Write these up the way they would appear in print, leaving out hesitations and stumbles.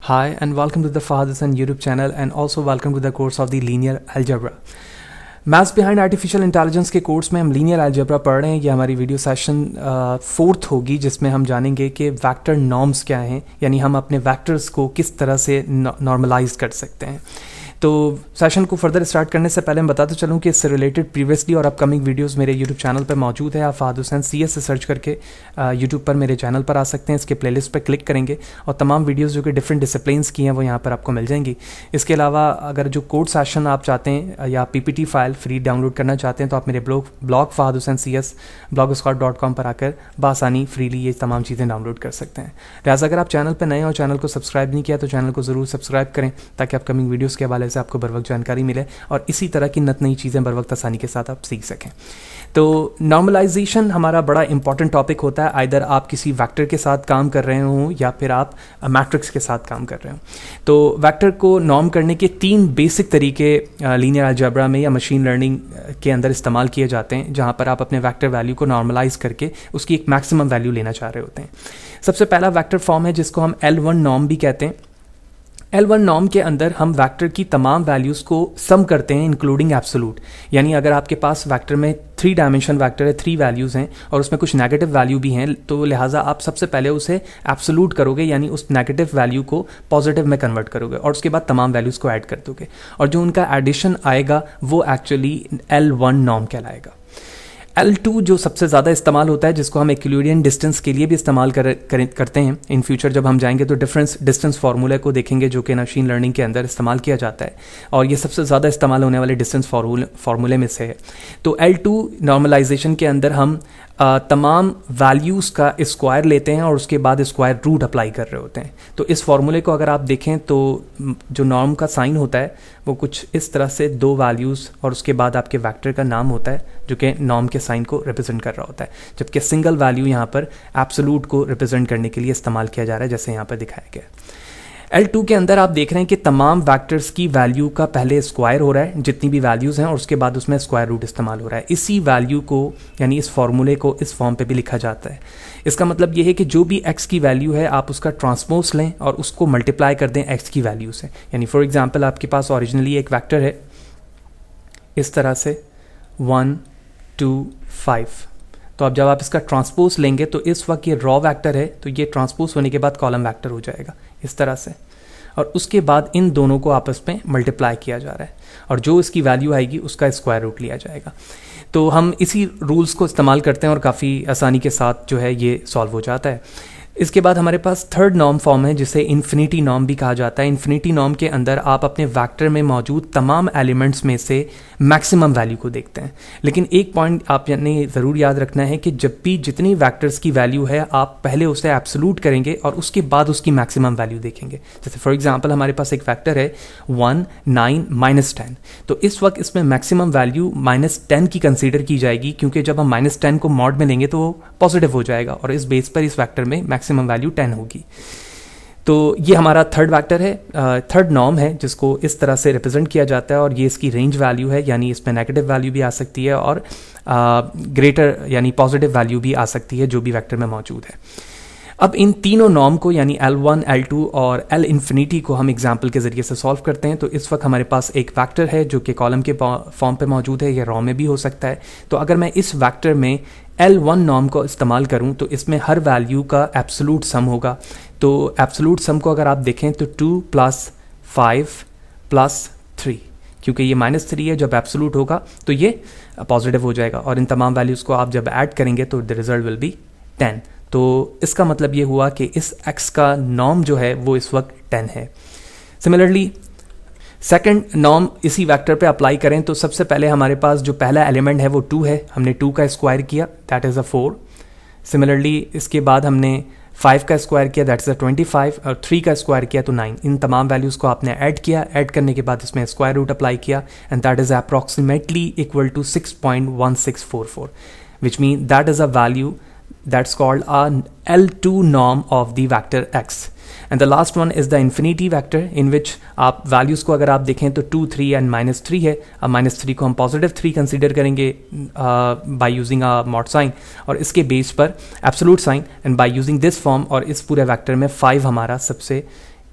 Hi and welcome to the Fahad Hassan YouTube channel and also welcome to the course of the Linear Algebra. Maths behind artificial intelligence के course में हम linear algebra पढ़ रहे हैं। ये हमारी video session 4th होगी जिसमें हम जानेंगे कि वेक्टर नॉर्म्स क्या हैं, यानी हम अपने वेक्टर्स को किस तरह से नॉर्मलाइज कर सकते हैं। तो सेशन को फर्दर स्टार्ट करने से पहले मैं बताते चलूँ कि इससे रिलेटेड प्रीवियसली और अपकमिंग वीडियोस मेरे यूट्यूब चैनल पर मौजूद है। आप फहद हुसैन CS से सर्च करके यूट्यूब पर मेरे चैनल पर आ सकते हैं। इसके प्लेलिस्ट पर क्लिक करेंगे और तमाम वीडियोस जो कि डिफरेंट डिसिप्लिन्स की हैं वो यहाँ पर आपको मिल जाएंगी। इसके अलावा अगर जो कोड सेशन आप चाहते हैं या PPT फाइल फ्री डाउनलोड करना चाहते हैं तो आप मेरे blog Fahad Hussain CS blogspot.com पर आकर बआसानी फ्रीली ये तमाम चीज़ें डाउनलोड कर सकते हैं। लिहाजा अगर आप चैनल पर नए और चैनल को सब्सक्राइब नहीं किया तो चैनल को ज़रूर सब्सक्राइब करें ताकि अपकमिंग वीडियोज़ के हवाले से आपको बर वक्त जानकारी मिले और इसी तरह की नई चीज़ें बर वक्त आसानी के साथ आप सीख सकें। तो नॉर्मलाइजेशन हमारा बड़ा इंपॉर्टेंट टॉपिक होता है। आइदर आप किसी वेक्टर के साथ काम कर रहे हों या फिर आप मैट्रिक्स के साथ काम कर रहे हों। तो वेक्टर को नॉर्म करने के 3 बेसिक तरीके लीनियर अलजेब्रा में या मशीन लर्निंग के अंदर इस्तेमाल किए जाते हैं, जहाँ पर आप अपने वेक्टर वैल्यू को नॉर्मलाइज करके उसकी एक मैक्सिमम वैल्यू लेना चाह रहे होते हैं। सबसे पहला वेक्टर फॉर्म है जिसको हम L1 नॉर्म भी कहते हैं। L1 नॉर्म के अंदर हम वेक्टर की तमाम वैल्यूज़ को सम करते हैं इंक्लूडिंग एब्सोलूट, यानी अगर आपके पास वेक्टर में 3 डायमेंशन वेक्टर है, 3 वैल्यूज़ हैं और उसमें कुछ नेगेटिव वैल्यू भी हैं, तो लिहाजा आप सबसे पहले उसे एब्सोलूट करोगे, यानी उस नेगेटिव वैल्यू को पॉजिटिव में कन्वर्ट करोगे और उसके बाद तमाम वैल्यूज़ को ऐड कर दोगे और जो उनका एडिशन आएगा वो एक्चुअली L1 नॉर्म कहलाएगा। L2 जो सबसे ज़्यादा इस्तेमाल होता है, जिसको हम यूक्लिडियन डिस्टेंस के लिए भी इस्तेमाल करते हैं। इन फ्यूचर जब हम जाएंगे तो डिस्टेंस फार्मूले को देखेंगे जो कि मशीन लर्निंग के अंदर इस्तेमाल किया जाता है और ये सबसे ज़्यादा इस्तेमाल होने वाले डिस्टेंस फार्मूले में से है। तो L2 नॉर्मलाइजेशन के अंदर हम तमाम वैल्यूज़ का स्क्वायर लेते हैं और उसके बाद स्क्वायर रूट अप्लाई कर रहे होते हैं। तो इस फार्मूले को अगर आप देखें तो जो नॉर्म का साइन होता है वो कुछ इस तरह से 2 वैल्यूज़ और उसके बाद आपके वेक्टर का नाम होता है जो कि नॉर्म के साइन को रिप्रेजेंट कर रहा होता है, जबकि सिंगल वैल्यू यहाँ पर एब्सोलूट को रिप्रेजेंट करने के लिए इस्तेमाल किया जा रहा है, जैसे यहाँ पर दिखाया गया है। L2 के अंदर आप देख रहे हैं कि तमाम वेक्टर्स की वैल्यू का पहले स्क्वायर हो रहा है, जितनी भी वैल्यूज़ हैं, और उसके बाद उसमें स्क्वायर रूट इस्तेमाल हो रहा है। इसी वैल्यू को यानी इस फार्मूले को इस फॉर्म पे भी लिखा जाता है। इसका मतलब ये है कि जो भी x की वैल्यू है आप उसका ट्रांसपोज लें और उसको मल्टीप्लाई कर दें x की वैल्यू से। यानी फॉर एग्जाम्पल आपके पास ओरिजिनली एक वेक्टर है इस तरह से 1 2 5, तो अब जब आप इसका ट्रांसपोज लेंगे तो इस वक्त ये रॉ वेक्टर है, तो ये ट्रांसपोज होने के बाद कॉलम वेक्टर हो जाएगा इस तरह से, और उसके बाद इन दोनों को आपस में मल्टीप्लाई किया जा रहा है और जो इसकी वैल्यू आएगी उसका स्क्वायर रूट लिया जाएगा। तो हम इसी रूल्स को इस्तेमाल करते हैं और काफ़ी आसानी के साथ जो है ये सॉल्व हो जाता है। इसके बाद हमारे पास 3rd नॉर्म फॉर्म है जिसे इन्फिनिटी नॉर्म भी कहा जाता है। इन्फिनिटी नॉर्म के अंदर आप अपने वेक्टर में मौजूद तमाम एलिमेंट्स में से मैक्सिमम वैल्यू को देखते हैं, लेकिन एक पॉइंट आपने ज़रूर याद रखना है कि जब भी जितनी वेक्टर्स की वैल्यू है आप पहले उसे एब्सोलूट करेंगे और उसके बाद उसकी मैक्सिमम वैल्यू देखेंगे। जैसे फॉर एग्जांपल हमारे पास एक वेक्टर है 1 9 -10, तो इस वक्त इसमें मैक्सिमम वैल्यू -10 की कंसीडर की जाएगी, क्योंकि जब हम -10 को मॉड में लेंगे तो वो पॉजिटिव हो जाएगा और इस बेस पर इस वेक्टर में मैक्सिमम वैल्यू 10 होगी। तो ये हमारा 3rd वेक्टर है, 3rd नॉर्म है जिसको इस तरह से रिप्रेजेंट किया जाता है और ये इसकी रेंज वैल्यू है, यानी इसमें नेगेटिव वैल्यू भी आ सकती है और ग्रेटर यानी पॉजिटिव वैल्यू भी आ सकती है जो भी वेक्टर में मौजूद है। अब इन तीनों नॉर्म को यानी L1 L2 और L इन्फिनिटी को हम एग्जाम्पल के ज़रिए से सॉल्व करते हैं। तो इस वक्त हमारे पास एक वेक्टर है जो कि कॉलम के फॉर्म पे मौजूद है, या रॉ में भी हो सकता है। तो अगर मैं इस वेक्टर में L1 नॉर्म को इस्तेमाल करूं तो इसमें हर वैल्यू का एब्सोलूट सम होगा। तो एब्सोलूट सम को अगर आप देखें तो 2 + 5 + 3, क्योंकि ये -3 है, जब एब्सोलूट होगा तो ये पॉजिटिव हो जाएगा और इन तमाम वैल्यूज़ को आप जब ऐड करेंगे तो द रिजल्ट विल बी 10। तो इसका मतलब ये हुआ कि इस x का नॉर्म जो है वो इस वक्त 10 है। सिमिलरली 2nd नॉर्म इसी वेक्टर पे अप्लाई करें तो सबसे पहले हमारे पास जो पहला एलिमेंट है वो 2 है, हमने 2 का स्क्वायर किया, दैट इज़ 4। सिमिलरली इसके बाद हमने 5 का स्क्वायर किया, दैट इज़ 25, और 3 का स्क्वायर किया तो 9। इन तमाम वैल्यूज़ को आपने ऐड किया, ऐड करने के बाद इसमें स्क्वायर रूट अप्लाई किया and that is approximately equal to 6.1644, which mean that is a value that's called a L2 norm of the vector x. And the last one is the infinity vector in which आप values को अगर आप देखें तो 2 3 and -3 है। अब -3 को हम positive 3 consider करेंगे by using a mod sign और इसके बेस पर absolute sign, and by using this form और इस पूरे vector में 5 हमारा सबसे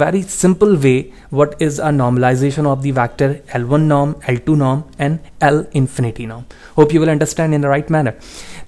very simple way what is a normalization of the vector L1 norm, L2 norm and L infinity norm. Hope you will understand in the right manner.